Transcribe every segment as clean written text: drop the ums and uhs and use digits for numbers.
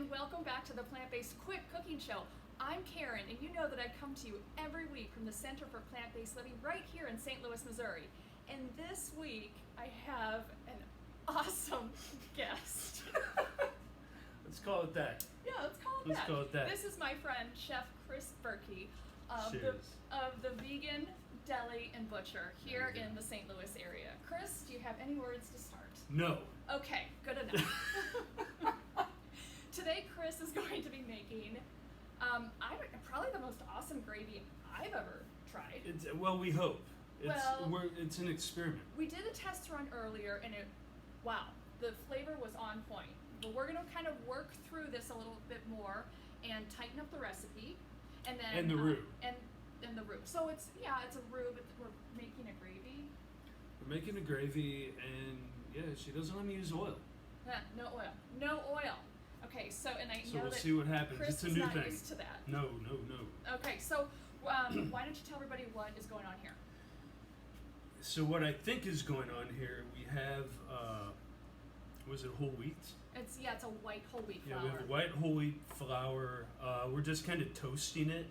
and welcome back to the Plant-Based Quick Cooking Show. I'm Karen, and you know that I come to you every week from the Center for Plant-Based Living right here in St. Louis, Missouri. And this week, I have an awesome guest. Let's call it that. Yeah, let's call it that. This is my friend, Chef Chris Bertke of the Vegan Deli and Butcher here in the St. Louis area. Chris, do you have any words to start? No. Okay, good enough. Today, Chris is going to be making probably the most awesome gravy I've ever tried. We hope. It's an experiment. We did a test run earlier, and wow, the flavor was on point. But we're going to kind of work through this a little bit more and tighten up the recipe, and then and the roux. And the roux. So it's a roux, but we're making a gravy. We're making a gravy, and she doesn't let me use oil. Yeah, no oil. No oil. Okay, so we'll see what happens. Chris it's a new not thing. Used to that. No. Okay, so why don't you tell everybody what is going on here? So what I think is going on here, we have was it whole wheat? It's a white whole wheat flour. Yeah, we have a white whole wheat flour. We're just kind of toasting it,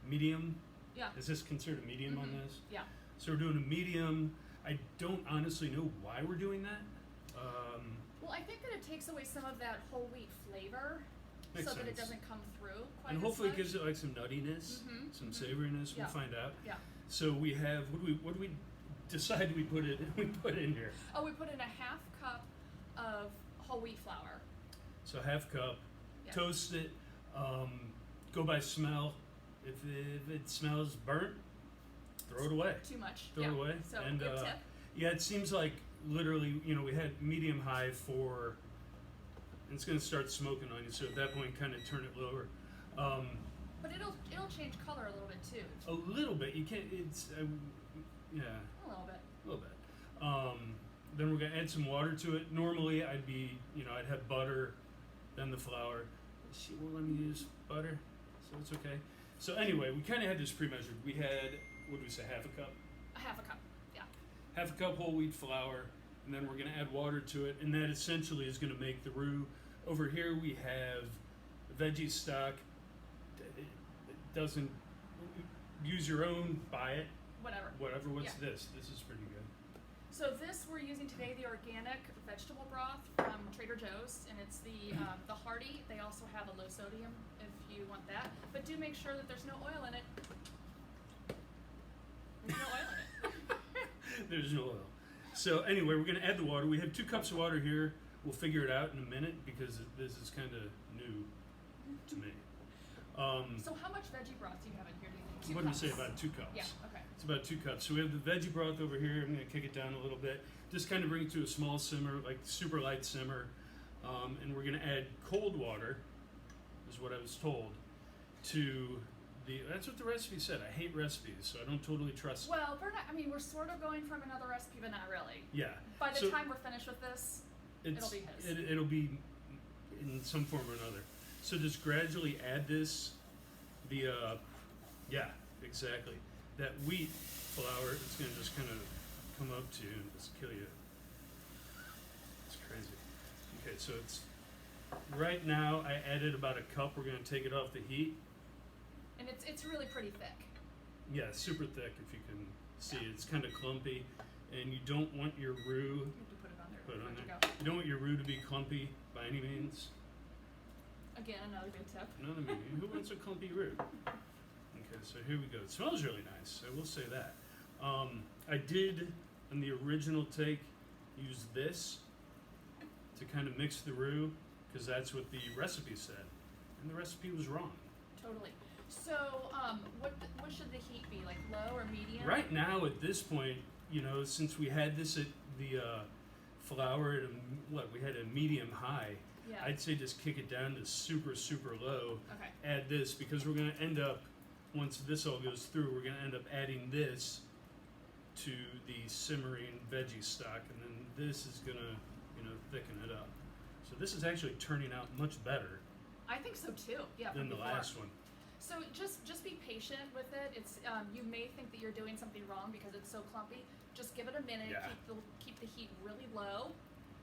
medium. Yeah. Is this considered a medium on this? Yeah. So we're doing a medium. I don't honestly know why we're doing that. Well, I think that it takes away some of that whole wheat flavor, so that it doesn't come through quite and as hopefully much. It gives it like some nuttiness, some savoriness. Yeah. We'll find out. Yeah. So we have what do we decide we put in here? Oh, we put in a half cup of whole wheat flour. So half cup. Yeah. Toast it. Go by smell. If it smells burnt, throw it away. Too much. Throw it away. So and, good tip. Yeah, it seems like literally, we had medium high for, and it's going to start smoking on you. So at that point, kind of turn it lower. But it'll change color a little bit too. A little bit. You can't. It's yeah. A little bit. A little bit. Then we're going to add some water to it. Normally, I'd have butter, then the flour. She won't let me use butter, so it's okay. So anyway, we kind of had this pre-measured. We had, what did we say, half a cup? A half a cup, yeah. Half a cup whole wheat flour, and then we're going to add water to it, and that essentially is going to make the roux. Over here we have veggie stock. It doesn't, use your own, buy it. Whatever. What's this? This is pretty good. So we're using today the organic vegetable broth from Trader Joe's, and it's the hearty. They also have a low sodium if you want that, but do make sure that there's no oil in it. There's no oil in it. There's no oil. So anyway, we're going to add the water. We have 2 cups of water here. We'll figure it out in a minute because this is kind of new to me. So how much veggie broth do you have in here? Do you think? What did we say, about 2 cups? Yeah, okay. It's about 2 cups. So we have the veggie broth over here. I'm going to kick it down a little bit. Just kind of bring it to a small simmer, like super light simmer. And we're going to add cold water, is what I was told, to that's what the recipe said. I hate recipes, so I don't totally trust Well, we're sort of going from another recipe, but not really. Yeah. By the time we're finished with this, it'll be his. It'll be in some form or another. So just gradually add this, exactly. That wheat flour, it's going to just kind of come up to you and just kill you. It's crazy. Okay, so it's, right now I added about a cup. We're going to take it off the heat. And it's really pretty thick. Yeah, super thick if you can see. It's kind of clumpy. And you don't want your roux. You have to put it on there. Put it on there. You don't want your roux to be clumpy by any means. Again, another good tip. Who wants a clumpy roux? Okay, so here we go. It smells really nice, I will say that. I did, in the original take, use this to kind of mix the roux, because that's what the recipe said. And the recipe was wrong. Totally. So, what should the heat be? Like low or medium? Right now, at this point, since we had this at the flour at we had a medium high. Yeah. I'd say just kick it down to super, super low. Okay. Add this, because we're going to end up, once this all goes through, we're going to end up adding this to the simmering veggie stock, and then this is going to, thicken it up. So this is actually turning out much better. I think so too. Yeah. Than the last one. So just be patient with it. It's you may think that you're doing something wrong because it's so clumpy. Just give it a minute. Yeah. Keep the heat really low,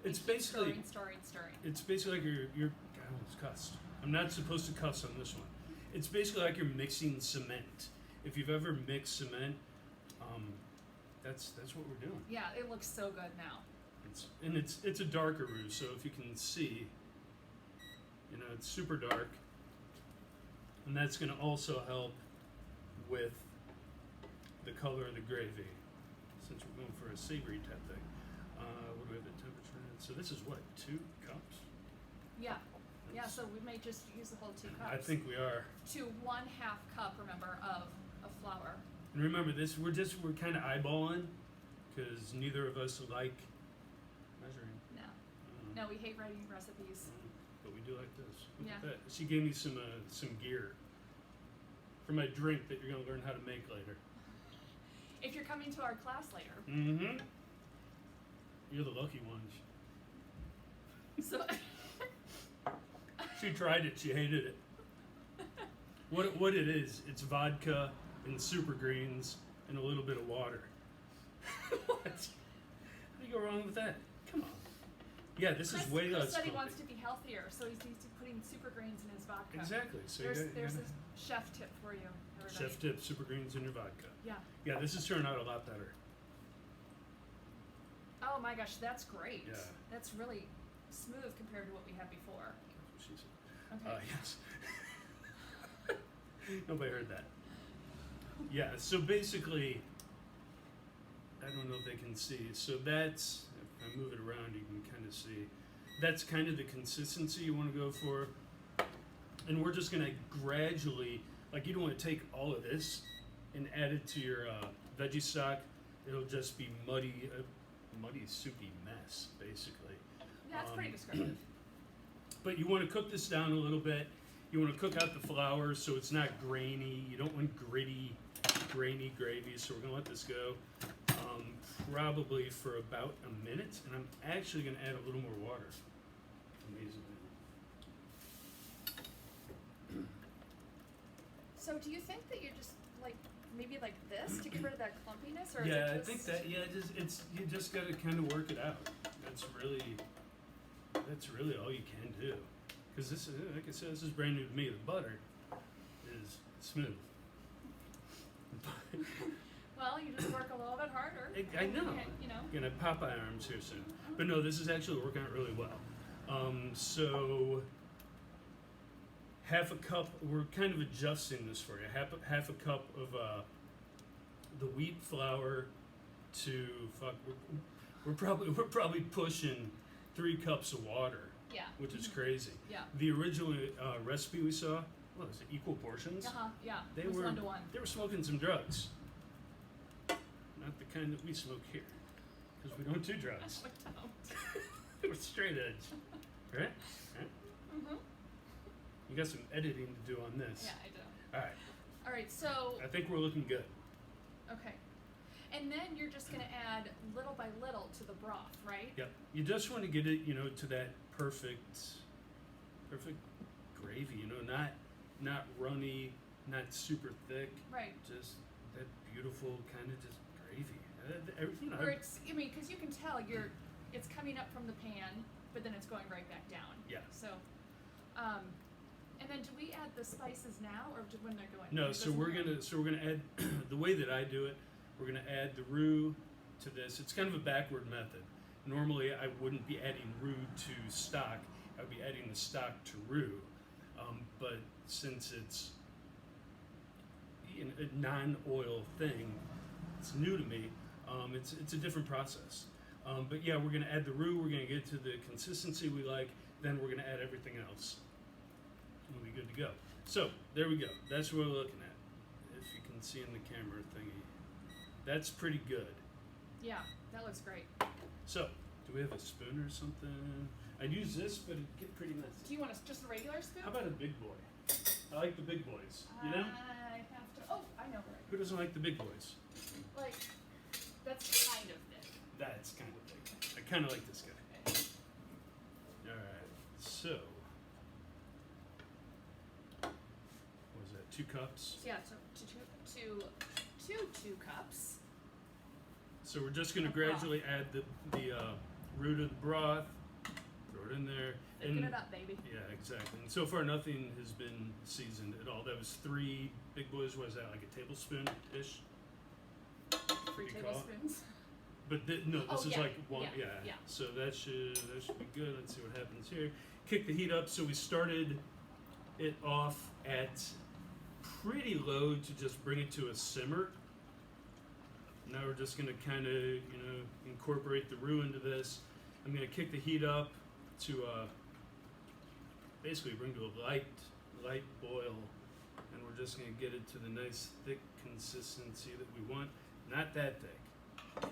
It's keep basically stirring. it's basically like you're I almost cussed. I'm not supposed to cuss on this one. It's basically like you're mixing cement. If you've ever mixed cement, that's what we're doing. Yeah, it looks so good now. It's a darker roux, so if you can see, you know, it's super dark, and that's going to also help with the color of the gravy. Since we're going for a savory type thing, what do we have the temperature in? So this is what, 2 cups? Yeah. Yeah, so we may just use the whole 2 cups. I think we are. To 1/2 cup, remember, of flour. And remember this, we're kind of eyeballing, because neither of us like measuring. No, we hate writing recipes. But we do like this. Look Yeah. at that. She gave me some gear for my drink that you're going to learn how to make later. If you're coming to our class later. Mm-hmm. You're the lucky ones. So She tried it. She hated it. What it is, it's vodka and super greens and a little bit of water. What? How do you go wrong with that? Come on. Yeah, this is way less. Chris said he clumpy. wants to be healthier, so he's putting super greens in his vodka. Exactly. So There's a chef tip for you, everybody. chef tip: super greens in your vodka. Yeah. Yeah, this has turned out a lot better. Oh my gosh, that's great. Yeah. That's really smooth compared to what we had before. That's what she said. Okay. Yes. Nobody heard that. Yeah, so basically, I don't know if they can see. So that's, if I move it around, you can kind of see. That's kind of the consistency you want to go for. And we're just going to gradually, like you don't want to take all of this and add it to your veggie stock. It'll just be muddy, muddy, soupy mess, basically. Yeah, it's pretty descriptive. But you want to cook this down a little bit. You want to cook out the flour so it's not grainy. You don't want gritty, grainy gravy. So we're going to let this go probably for about a minute. And I'm actually going to add a little more water. Amazingly. So do you think that you're just like maybe like this to get rid of that clumpiness, or is Yeah, it I just... think that. Yeah, it's you just got to kind of work it out. That's really all you can do. Because this is, like I said, this is brand new to me. The butter is smooth. Well, you just work a little bit harder. I know. You know. Gonna Popeye arms here soon. But no, this is actually working out really well. So half a cup. We're kind of adjusting this for you. Half a cup of the wheat flour to We're probably pushing 3 cups of water. Yeah. Which is crazy. Yeah. The original recipe we saw, what was it, equal portions? Yeah. They it was were 1 to 1. They were smoking some drugs. Not the kind that we smoke here, because we don't do drugs. We don't. We're straight edge, right? Mhm. You got some editing to do on this. Yeah, I do. All right. All right. So I think we're looking good. okay, and then you're just gonna add little by little to the broth, right? Yep. You just want to get it, to that perfect gravy. Not runny, not super thick. Right. Just that beautiful kind of just gravy. Where it's, because you can tell it's coming up from the pan, but then it's going right back down. Yeah. So, and then do we add the spices now, or when they're going? No, It so doesn't we're matter. gonna add the way that I do it. We're gonna add the roux to this. It's kind of a backward method. Normally, I wouldn't be adding roux to stock. I would be adding the stock to roux. But since it's a non-oil thing, it's new to me. It's a different process. But yeah, we're gonna add the roux. We're gonna get to the consistency we like. Then we're gonna add everything else. We'll be good to go. So there we go. That's what we're looking at. If you can see in the camera thingy, that's pretty good. Yeah, that looks great. So do we have a spoon or something? I'd use this, but it'd get pretty messy. Do you want just a regular spoon? How about a big boy? I like the big boys. You know? I have to. Oh, I know where. Who doesn't like the big boys? Like, that's kind of thick. That's kind of big. I kind of like this guy. Okay. All right. So, what was that? 2 cups. So yeah, so two cups. So we're just going to Of broth. gradually add the roux to the broth. throw it in there. Thicken it up, baby. Yeah, exactly. And so far, nothing has been seasoned at all. That was 3 big boys. What is that, like a tablespoon-ish? 3 tablespoons. But no, this is like 1. Yeah. So that should be good. Let's see what happens here. Kick the heat up. So we started it off at pretty low to just bring it to a simmer. Now we're just going to kind of, incorporate the roux into this. I'm going to kick the heat up to basically bring to a light boil, and we're just going to get it to the nice thick consistency that we want. Not that thick.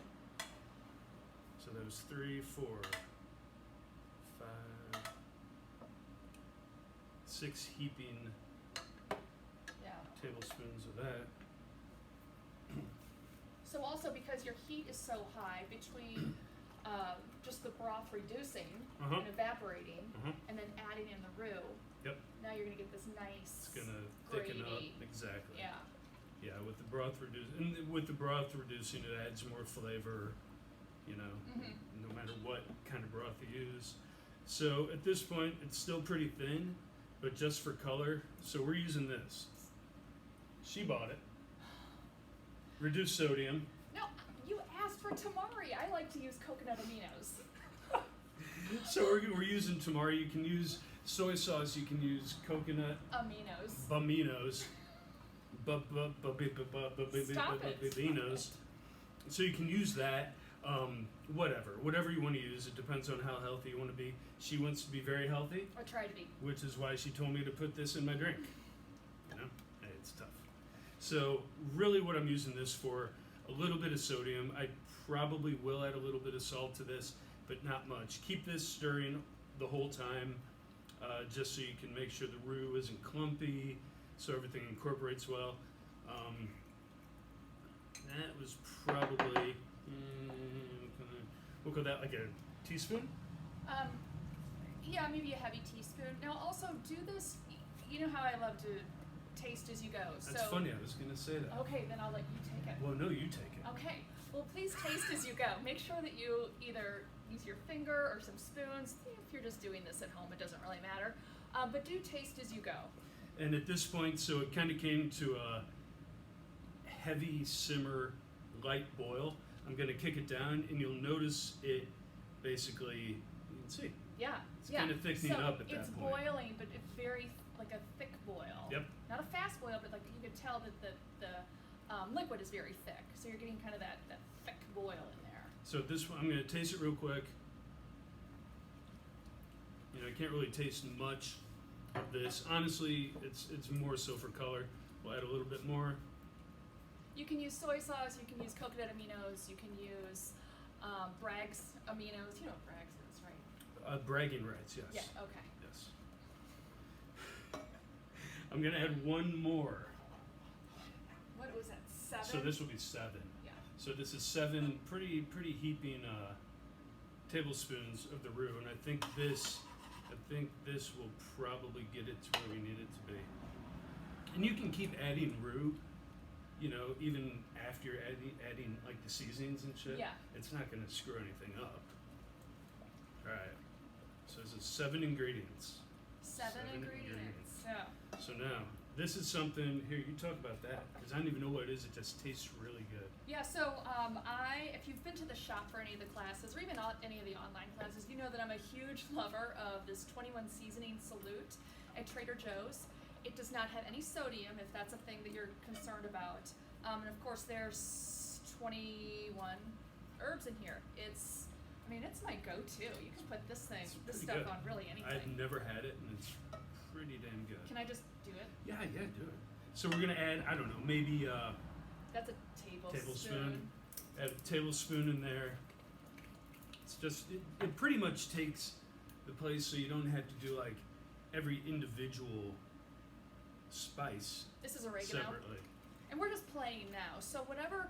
So that was 3, 4, 5, 6 heaping tablespoons of that. So also because your heat is so high between just the broth reducing and evaporating, and then adding in the roux. Yep. Now you're gonna get this nice. It's gonna gravy. thicken up exactly. Yeah. Yeah, with the broth reducing, it adds more flavor. No matter what kind of broth you use. So at this point, it's still pretty thin, but just for color. So we're using this. She bought it. Reduced sodium. No, you asked for tamari. I like to use coconut aminos. So we're using tamari. You can use soy sauce. You can use coconut. Aminos. Baminos. Stop it. Babinos. So you can use that. Whatever you want to use. It depends on how healthy you want to be. She wants to be very healthy. Or try to be. Which is why she told me to put this in my drink. Hey, it's tough. So really what I'm using this for, a little bit of sodium. I probably will add a little bit of salt to this, but not much. Keep this stirring the whole time, just so you can make sure the roux isn't clumpy, so everything incorporates well. That was probably, we'll call that like a teaspoon? Yeah, maybe a heavy teaspoon. Now also do this, you know how I love to taste as you go. That's funny, I was gonna say that. Okay, then I'll let you take it. Well, no, you take it. Okay, well please taste as you go. Make sure that you either use your finger or some spoons. If you're just doing this at home, it doesn't really matter. But do taste as you go. And at this point, so it kind of came to a heavy simmer, light boil. I'm gonna kick it down, and you'll notice it basically, you can see. Yeah, It's kind of thickening up at that point. It's boiling, but it's very, like a thick boil. Yep. Not a fast boil, but like you can tell that the liquid is very thick. So you're getting kind of that thick boil in there. So this one, I'm going to taste it real quick. I can't really taste much of this. Honestly, it's more so for color. We'll add a little bit more. You can use soy sauce, you can use coconut aminos, you can use Bragg's aminos. You know what Bragg's is, right? Bragging rights, yes. Yeah, okay. Yes. I'm going to add one more. What was that, 7? So this will be 7. Yeah. So this is 7 pretty heaping tablespoons of the roux, and I think this will probably get it to where we need it to be. And you can keep adding roux, even after you're adding like the seasonings and shit. Yeah. It's not going to screw anything up. All right. So this is 7 ingredients. 7 ingredients. Yeah. So now, this is something, here, you talk about that, because I don't even know what it is, it just tastes really good. Yeah, so if you've been to the shop for any of the classes, or even any of the online classes, you know that I'm a huge lover of this 21 seasoning salute at Trader Joe's. It does not have any sodium, if that's a thing that you're concerned about. And of course, there's 21 herbs in here. It's my go-to. You can put this stuff good. on really anything. I've never had it, and it's pretty damn good. Can I just do it? Yeah, do it. So we're gonna add, I don't know, maybe That's a tablespoon. Add a tablespoon in there. It's just, it pretty much takes the place, so you don't have to do like every individual spice This is oregano. separately. And we're just playing now. So whatever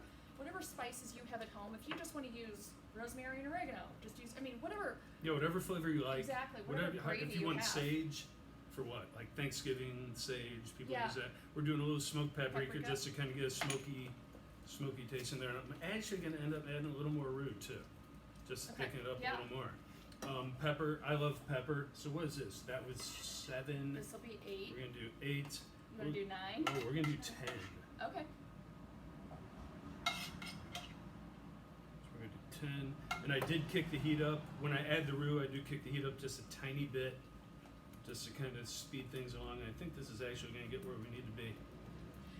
spices you have at home, if you just want to use rosemary and oregano, just use, whatever. Yeah, whatever flavor you like. Exactly. Whatever gravy if you want have. sage, for what? Like Thanksgiving sage, people Yeah. use that. We're doing a little smoked paprika Paprika. just to kind of get a smoky taste in there. And I'm actually going to end up adding a little more roux too, just to Okay. thicken it up Yeah. a little more. Pepper. I love pepper. So what is this? That was 7. This will be 8. We're gonna do 8. You want to do 9? Oh, we're gonna do 10. Okay. So we're gonna do 10. And I did kick the heat up. When I add the roux, I do kick the heat up just a tiny bit, just to kind of speed things along. And I think this is actually gonna get where we need to be.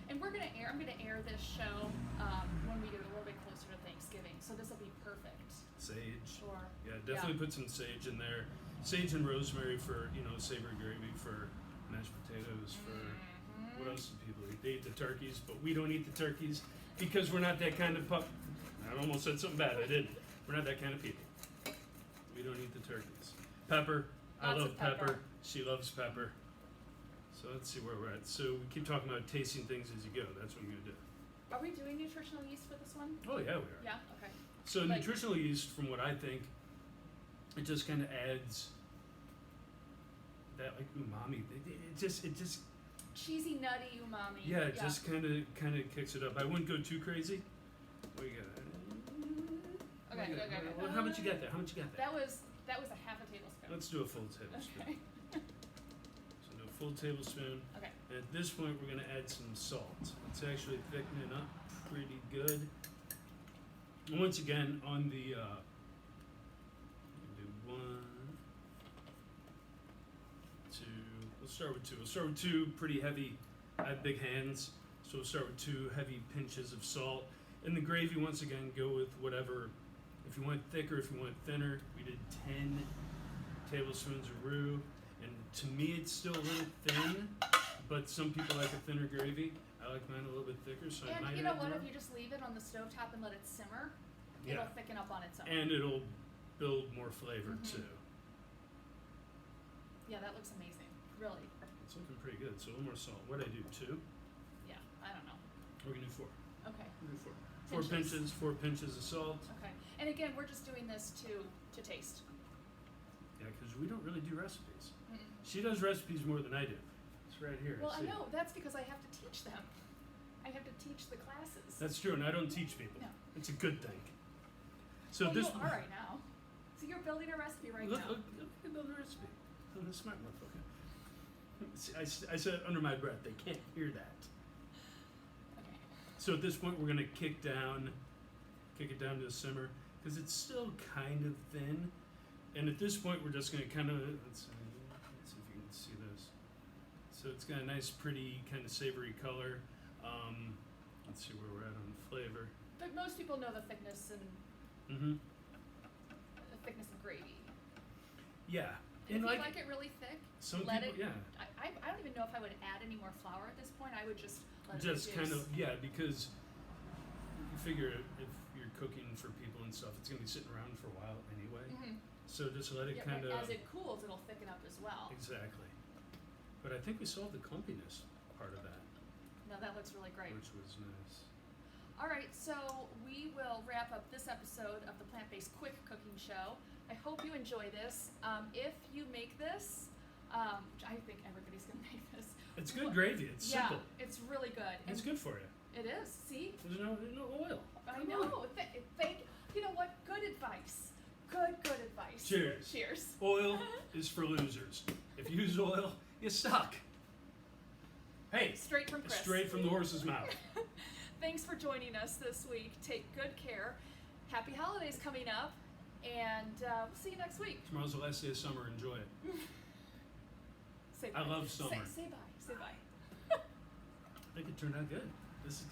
And I'm gonna air this show when we get a little bit closer to Thanksgiving. So this will be perfect. Sage. Sure. Yeah, definitely put some sage in there. Sage and rosemary for, savory gravy, for mashed potatoes, for what else do people eat? They eat the turkeys, but we don't eat the turkeys because we're not that kind of I almost said something bad. I didn't. We're not that kind of people. We don't eat the turkeys. Pepper. I Lots love of pepper. She loves pepper. So let's see where we're at. So we keep talking about tasting things as you go. That's what I'm gonna do. Are we doing nutritional yeast for this one? Oh yeah, we are. Yeah. Okay. So Like- nutritional yeast, from what I think, it just kind of adds that like umami. It just Cheesy, nutty umami. yeah, it just kind of kicks it up. I wouldn't go too crazy. What do you got? Okay. Well, how much you got there? How much you got there? That was a half a tablespoon. Let's do a full tablespoon. Okay. So do a full tablespoon. Okay. And at this point, we're gonna add some salt. It's actually thickening up pretty good. And once again, on the do 1, 2. Let's start with 2. We'll start with 2 pretty heavy. I have big hands, so we'll start with 2 heavy pinches of salt. And the gravy, once again, go with whatever. If you want thicker, if you want thinner, we did 10 tablespoons of roux. And to me, it's still a little thin, but some people like a thinner gravy. I like mine a little bit thicker, so I might And you know add what? more. If you just leave it on the stovetop and let it simmer, Yeah. it'll thicken up on its own. And it'll build more flavor too. Yeah, that looks amazing. Really. It's looking pretty good. So a little more salt. What'd I do? 2? Yeah. I don't know. We're gonna do 4. Okay. We're gonna do 4. 4 pinches. 4 pinches of salt. Okay. And again, we're just doing this to taste. Yeah, because we don't really do recipes. Mm. She does recipes more than I do. It's right here. Well, I see. know. That's because I have to teach them. I have to teach the classes. That's true, and I don't teach people. No. It's a good thing. So well, this. you are right now. So you're building a recipe right look, now. Look at the recipe. I'm a smart motherfucker. See, I said under my breath. They can't hear that. Okay. So at this point, we're gonna kick it down to a simmer because it's still kind of thin. And at this point, we're just gonna kind of let's see if you can see this. So it's got a nice, pretty kind of savory color. Let's see where we're at on the flavor. But most people know the thickness and Mm-hmm. the thickness of gravy. Yeah. And if you like it really thick, some let people, it. yeah. I don't even know if I would add any more flour at this point. I would just let Just it kind reduce. of, yeah, because you figure if you're cooking for people and stuff, it's gonna be sitting around for a while anyway. Mhm. So just let it Yeah, kind but of. as it cools, it'll thicken up as well. Exactly. But I think we solved the clumpiness part of that, No, that looks really great. which was nice. All right, so we will wrap up this episode of the Plant-Based Quick Cooking Show. I hope you enjoy this. If you make this, which I think everybody's going to make this. It's good gravy. It's Yeah, simple. it's really good. It's good for you. It is. See? There's no oil. I Come know. on. Thank you. Know what? Good advice. Good advice. Cheers. Cheers. Oil is for losers. If you use oil, you suck. Hey, Straight from Chris. straight from the horse's mouth. Thanks for joining us this week. Take good care. Happy holidays coming up, and we'll see you next week. Tomorrow's the last day of summer. Enjoy it. Say bye. I love summer. Say bye. Say bye. I think it turned out good. This is